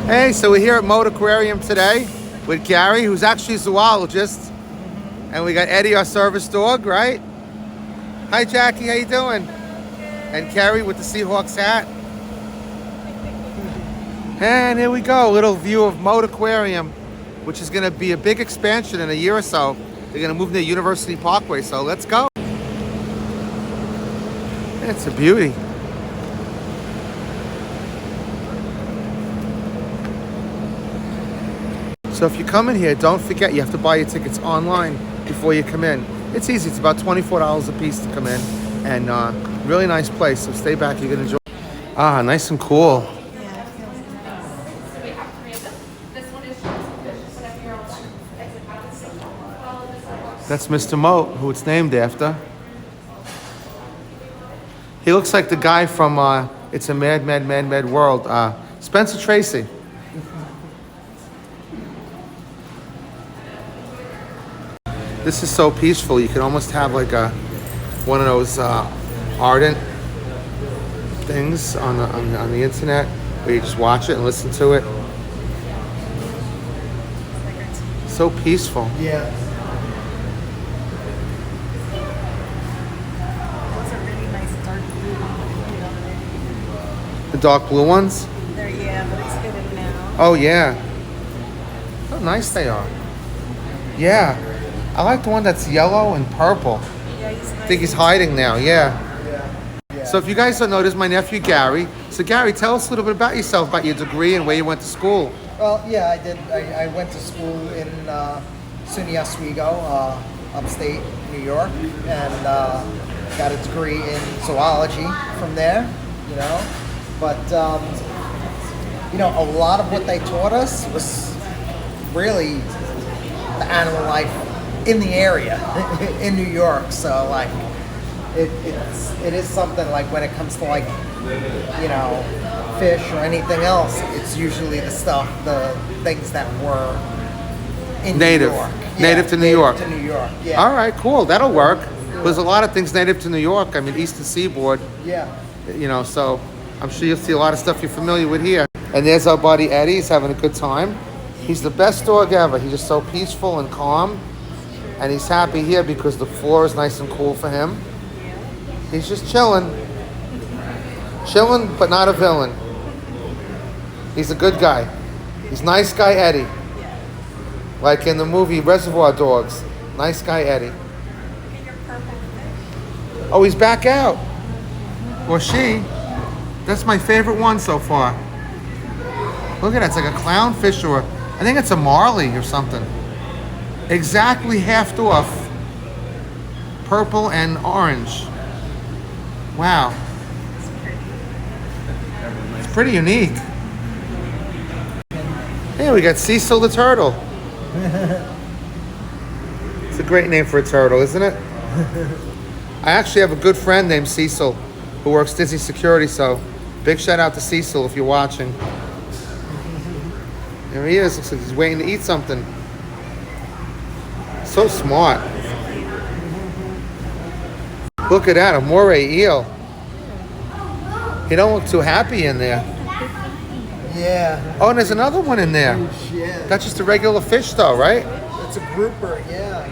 Hey, so we're here at Mote Aquarium today with Gary, who's actually a zoologist. And we got Eddie, our service dog, right? Hi, Jackie, how you doing? And Carrie with the Seahawks hat. And here we go, a little view of Mote Aquarium, which is gonna be a big expansion in a year or so. They're gonna move near University Parkway, so let's go. It's a beauty. So if you come in here, don't forget you have to buy your tickets online before you come in. It's easy, it's about $24 a piece to come in. And really nice place, so stay back, you're gonna enjoy. Ah, nice and cool. That's Mr. Moat, who it's named after. He looks like the guy from It's a Mad, Mad, Mad, Mad World. Spencer Tracy. This is so peaceful. You can almost have like one of those ardent things on the internet where you just watch it and listen to it. So peaceful. Yeah. Those are really nice dark blue ones. The dark blue ones? They're, yeah, but it's hidden now. Oh yeah. How nice they are. Yeah. I like the one that's yellow and purple. Yeah, he's nice. I think he's hiding now, yeah. So if you guys don't know, this is my nephew Gary. So Gary, tell us a little bit about yourself, about your degree and where you went to school. Well, yeah, I did. I went to school in SUNY Oswego, upstate New York, and got a degree in zoology from there, you know. But, you know, a lot of what they taught us was really the animal life in the area in New York. So, like, it is something like when it comes to, like, you know, fish or anything else, it's usually the things that were in Native. New York. Native to New York. To New York, yeah. All right, cool. That'll work. There's a lot of things native to New York. I mean, Eastern Seaboard. Yeah. You know, so I'm sure you'll see a lot of stuff you're familiar with here. And there's our buddy Eddie. He's having a good time. He's the best dog ever. He's just so peaceful and calm. And he's happy here because the floor is nice and cool for him. He's just chilling. Chilling, but not a villain. He's a good guy. He's nice guy Eddie. Like in the movie Reservoir Dogs. Nice guy Eddie. Oh, he's back out. Or she. That's my favorite one so far. Look at that. It's like a clownfish or I think it's a marley or something. Exactly half off. Purple and orange. Wow. It's pretty unique. Hey, we got Cecil the turtle. It's a great name for a turtle, isn't it? I actually have a good friend named Cecil who works Disney security, so big shout out to Cecil if you're watching. There he is. Looks like he's waiting to eat something. So smart. Look at that, a moray eel. He don't look too happy in there. Yeah. Oh, and there's another one in there. Yeah. That's just a regular fish though, right? It's a grouper, yeah.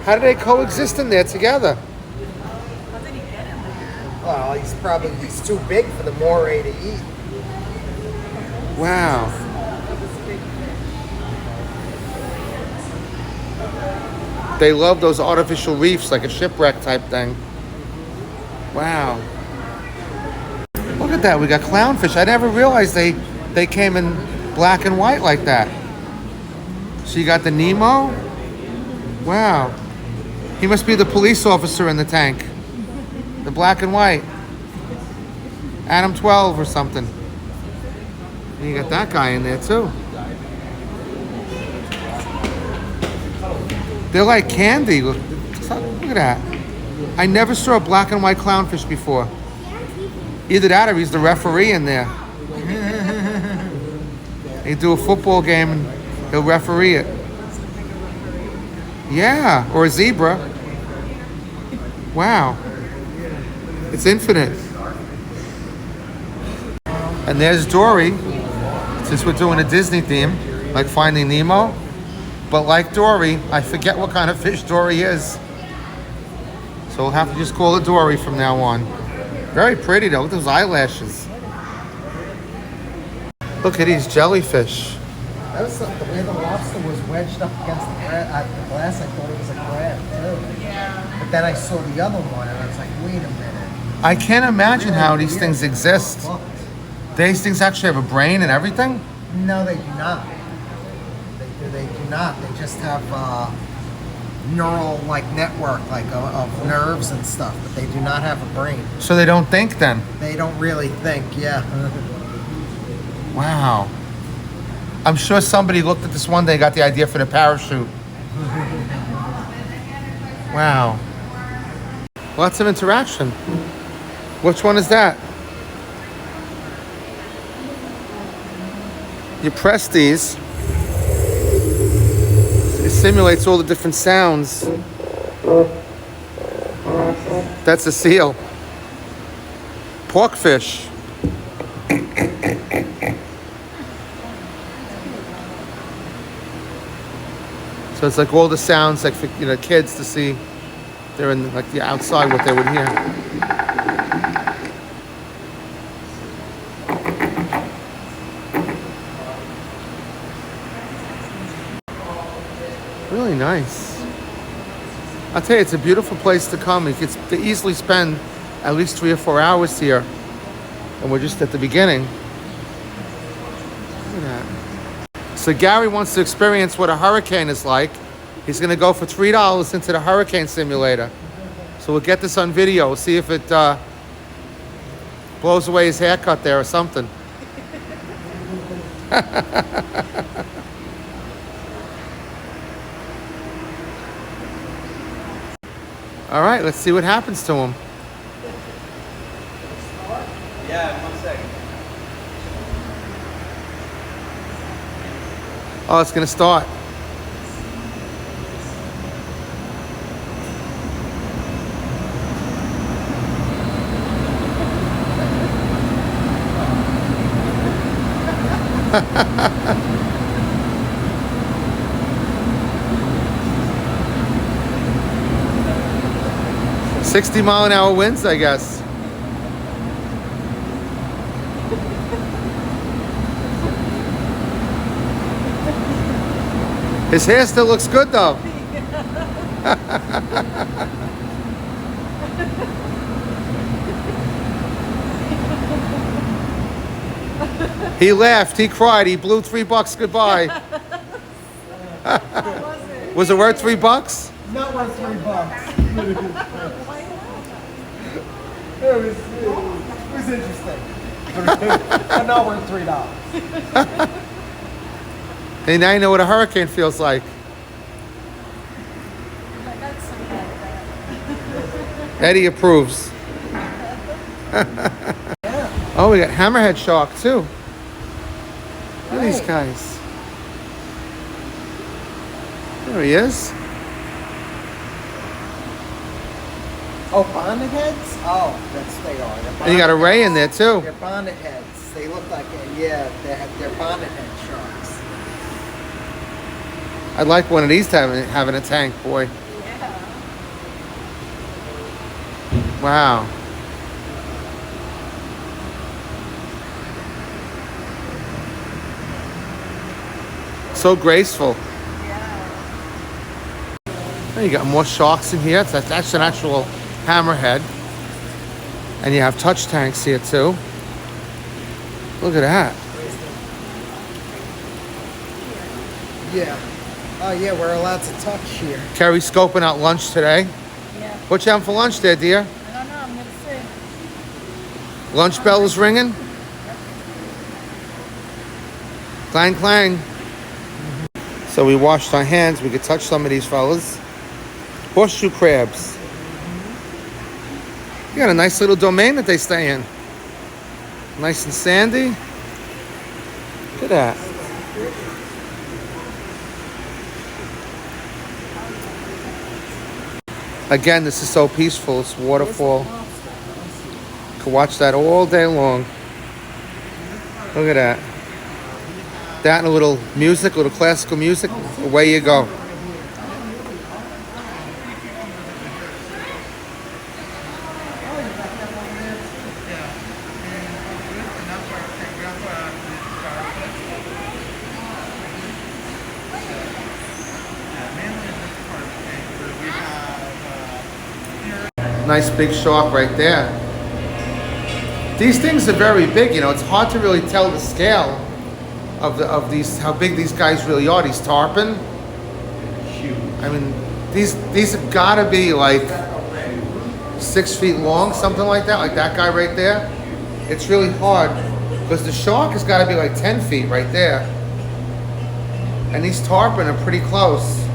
How do they coexist in there together? How did he get in there? Well, he's too big for the moray to eat. Wow. They love those artificial reefs, like a shipwreck type thing. Wow. Look at that, we got clownfish. I never realized they came in black and white like that. So you got the Nemo? Wow. He must be the police officer in the tank. The black and white. Adam 12 or something. And you got that guy in there too. They're like candy. Look at that. I never saw a black and white clownfish before. Either that or he's the referee in there. They do a football game and he'll referee it. Yeah, or a zebra. Wow. It's infinite. And there's Dory Since we're doing a Disney theme, like Finding Nemo, but like Dory, I forget what kind of fish Dory is. So we'll have to just call it Dory from now on. Very pretty though, with those eyelashes. Look at these jellyfish. That was the way the lobster was wedged up against the glass. I thought it was a crab too. Yeah. But then I saw the other one and I was like, wait a minute. I can't imagine how these things exist. Look. These things actually have a brain and everything? No, they do not. They do not. They just have neural network of nerves and stuff, but they do not have a brain. So they don't think then? They don't really think. Yeah. Wow. I'm sure somebody looked at this one day and got the idea for the parachute. Wow. Lots of interaction. Which one is that? You press these. It simulates all the different sounds. That's a seal. Porkfish. So it's like all the sounds, like for kids to see. They're in the outside what they would hear. Really nice. I'll tell you, it's a beautiful place to come. You could easily spend at least 3 or 4 hours here. And we're just at the beginning. Look at that. So Gary wants to experience what a hurricane is like. He's going to go for $3 into the hurricane simulator. So we'll get this on video. We'll see if it blows away his haircut there or something. All right, let's see what happens to him. Yeah, 1 second. Oh, it's going to start. $60-mile-an-hour winds, I guess. His hair still looks good, though. He laughed, he cried, he blew $3 goodbye. Was it worth $3? Not worth $3. It was interesting. But not worth $3. And now you know what a hurricane feels like. Eddie approves. Oh, we got hammerhead shark too. Look at these guys. There he is. Oh, bonnet heads? Oh, that's they are. And you got a ray in there too. They're bonnet heads. They look like they're bonnet head sharks. I'd like one of these having a tank, boy. Yeah. Wow. So graceful. Yeah. Oh, you got more sharks in here. That's an actual hammerhead. And you have touch tanks here too. Look at that. Yeah. Oh, yeah, we're allowed to touch here. Kerry's scoping out lunch today. Yeah. What you having for lunch there, dear? I don't know. I'm gonna see. Lunch bell is ringing. Clang, clang. So we washed our hands. We could touch some of these fellas. Horseshoe crabs. You got a nice little domain that they stay in. Nice and sandy. Look at that. Again, this is so peaceful. It's waterfall. You can watch that all day long. Look at that. That and a little music, a little classical music. Away you go. Nice big shark right there. These things are very big, you know. It's hard to really tell the scale of these, how big these guys really are. These tarpon. Huge. I mean, these have got to be like 6 feet long, something like that. Like that guy right there. It's really hard because the shark has got to be like 10 feet right there, and these tarpon are pretty close.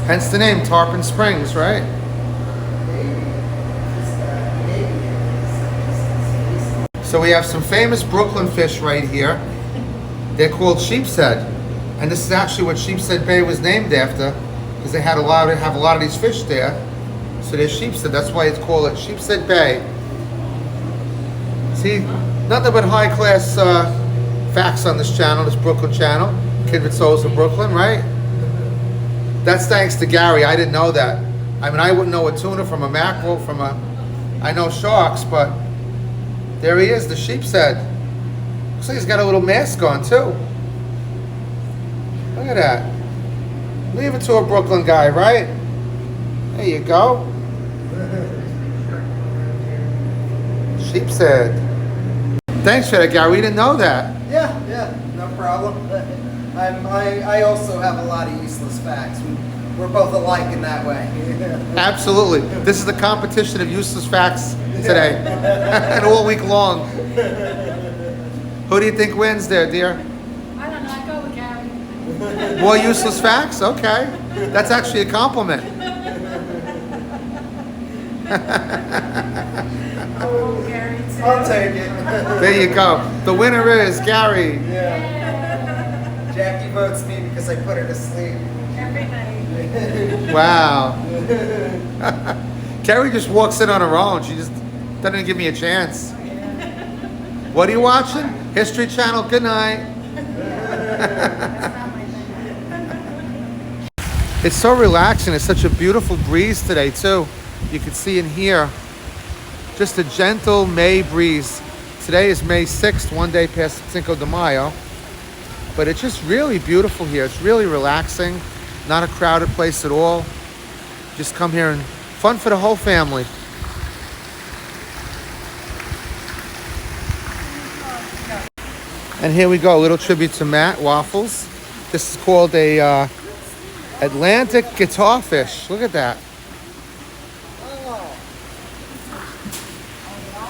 Hence the name, Tarpon Springs, right? So we have some famous Brooklyn fish right here. They're called sheepshead, and this is actually what Sheepshead Bay was named after, because they have a lot of these fish there. So they're sheepshead. That's why it's called Sheepshead Bay. See, nothing but high class facts on this channel, this Brooklyn channel. Kid with Souls of Brooklyn, right? That's thanks to Gary. I didn't know that. I mean, I wouldn't know a tuna from a mackerel from a... I know sharks, but there he is, the sheepshead. Looks like he's got a little mask on, too. Look at that. Leave it to a Brooklyn guy, right? There you go. Sheepshead. Thanks for that, Gary. We didn't know that. Yeah, no problem. I also have a lot of useless facts. We're both alike in that way. Absolutely. This is the competition of useless facts today. And all week long. Who do you think wins there, dear? I don't know. I go with Gary. More useless facts? Okay. That's actually a compliment. Oh, Gary too. I'll take it. There you go. The winner is Gary. Yeah. Jackie votes me because I put her to sleep. Every night. Wow. Carrie just walks in on her own. She just doesn't give me a chance. What are you watching? History Channel. Good night. It's so relaxing. It's such a beautiful breeze today, too. You can see and hear just a gentle May breeze. Today is May 6th, one day past Cinco de Mayo. But it's just really beautiful here. It's really relaxing. Not a crowded place at all. Just come here and fun for the whole family. And here we go, a little tribute to Matt Waffles. This is called a Atlantic guitarfish. Look at that.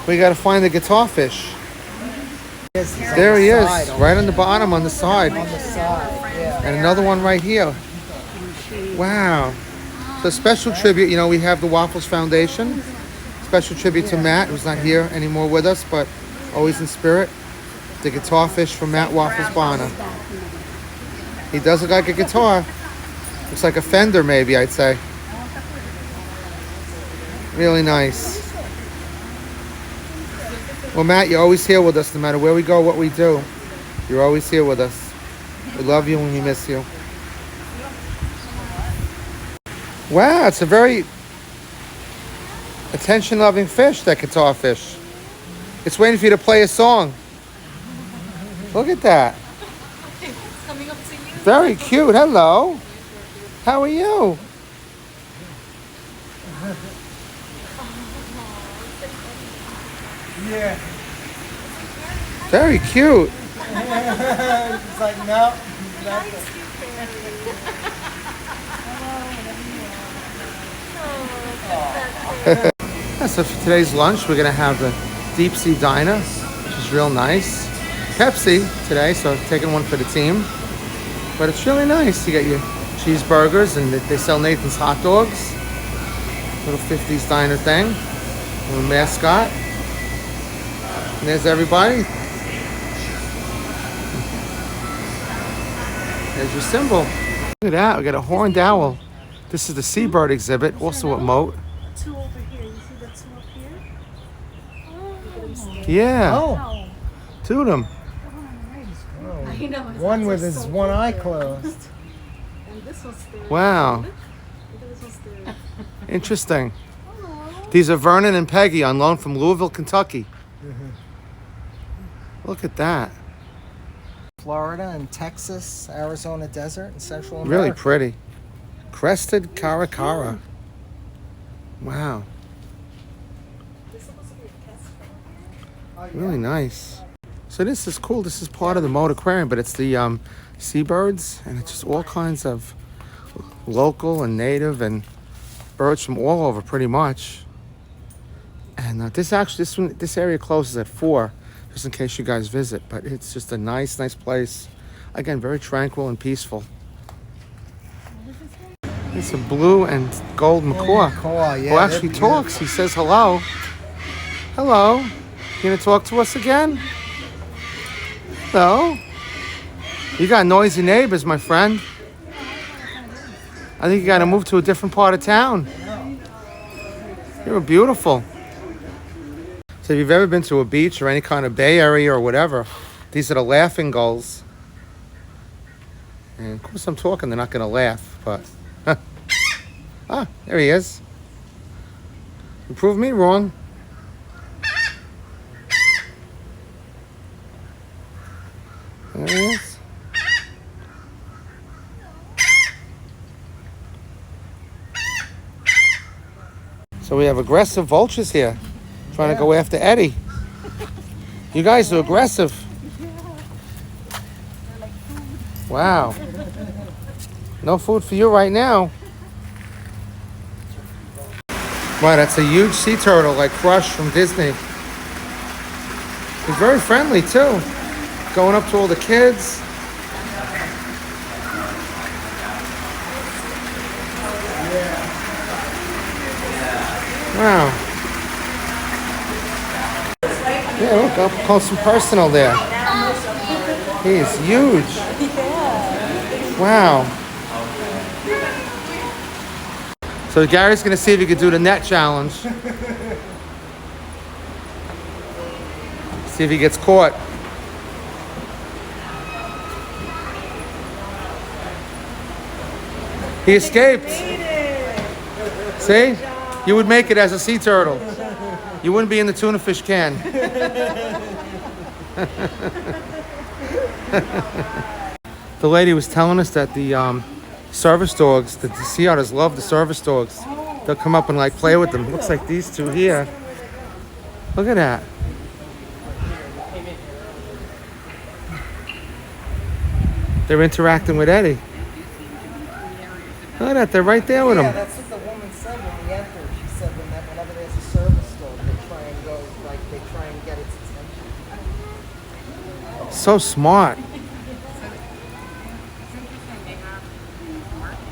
We got to find the guitarfish. There he is, right on the bottom, on the side. On the side, yeah. And another one right here. Wow. So special tribute, you know, we have the Waffles Foundation. Special tribute to Matt, who's not here anymore with us, but always in spirit. The guitarfish from Matt Waffles Bonner. He does look like a guitar. Looks like a Fender, maybe, I'd say. Really nice. Well, Matt, you're always here with us, no matter where we go, what we do. You're always here with us. We love you and we miss you. Wow, it's a very attention-loving fish, that guitarfish. It's waiting for you to play a song. Look at that. It's coming up to you. Very cute. Hello. How are you? Yeah. Very cute. It's like, no. So for today's lunch, we're going to have the deep sea diner, which is real nice. Pepsi today, so taking one for the team. But it's really nice. You get your cheeseburgers, and they sell Nathan's hot dogs. Little 50s diner thing. Little mascot. And there's everybody. There's your symbol. Look at that. We got a horned owl. This is the seabird exhibit, also at Moat. Two over here. You see the two up here? Yeah. Oh. Two of them. I know. One with that's his so one cute eye there. closed. And this one's there. Wow. Look, this one's there. Interesting. Hello. These are Vernon and Peggy on loan from Louisville, Kentucky. Look at that. Florida and Texas, Arizona desert, and Central America. Really pretty. Crested caracara. Wow. This is supposed to be a test Oh, yeah. Really nice. So this is cool. This is part of the Mote Aquarium, but it's the seabirds, and it's just all kinds of local and native and birds from all over, pretty much. And this area closes at 4, just in case you guys visit. But it's just a nice place. Again, very tranquil and peaceful. It's a blue and gold macaw. Macaw, yeah, Who they're actually beautiful. talks. He says hello. Hello. You gonna talk to us again? Hello. You got noisy neighbors, my friend. I think you gotta move to a different part of town. You're beautiful. So if you've ever been to a beach or any kind of bay area or whatever, these are the laughing gulls. And of course I'm talking, they're not gonna laugh, but ah, there he is. You proved me wrong. There he is. So we have aggressive vultures here, trying to go after Eddie. You guys are aggressive. Wow. No food for you right now. Wow, that's a huge sea turtle, like Crush from Disney. He's very friendly too. Going up to all the kids. Wow. Yeah, look, up close and personal there. He is huge. Wow. So Gary's gonna see if he can do the net challenge. See if he gets caught. He escaped. See? You would make it as a sea turtle. You wouldn't be in the tuna fish can. The lady was telling us that the service dogs, the sea otters love the service dogs. They'll come up and like play with them. Looks like these two here. Look at that. They're interacting with Eddie. Look at that, they're right there with Yeah, him. that's what the woman said when we entered. She said that whenever there's a service dog, they try and get its attention. So smart.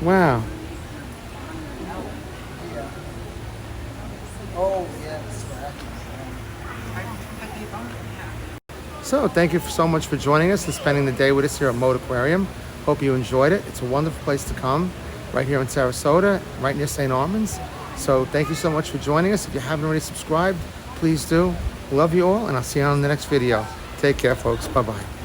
Wow. Oh, yeah, the scratches. So thank you so much for joining us and spending the day with us here at Mote Aquarium. Hope you enjoyed it. It's a wonderful place to come, right here in Sarasota, right near St. Armand's. So thank you so much for joining us. If you haven't already subscribed, please do. Love you all, and I'll see you on the next video. Take care, folks. Bye-bye.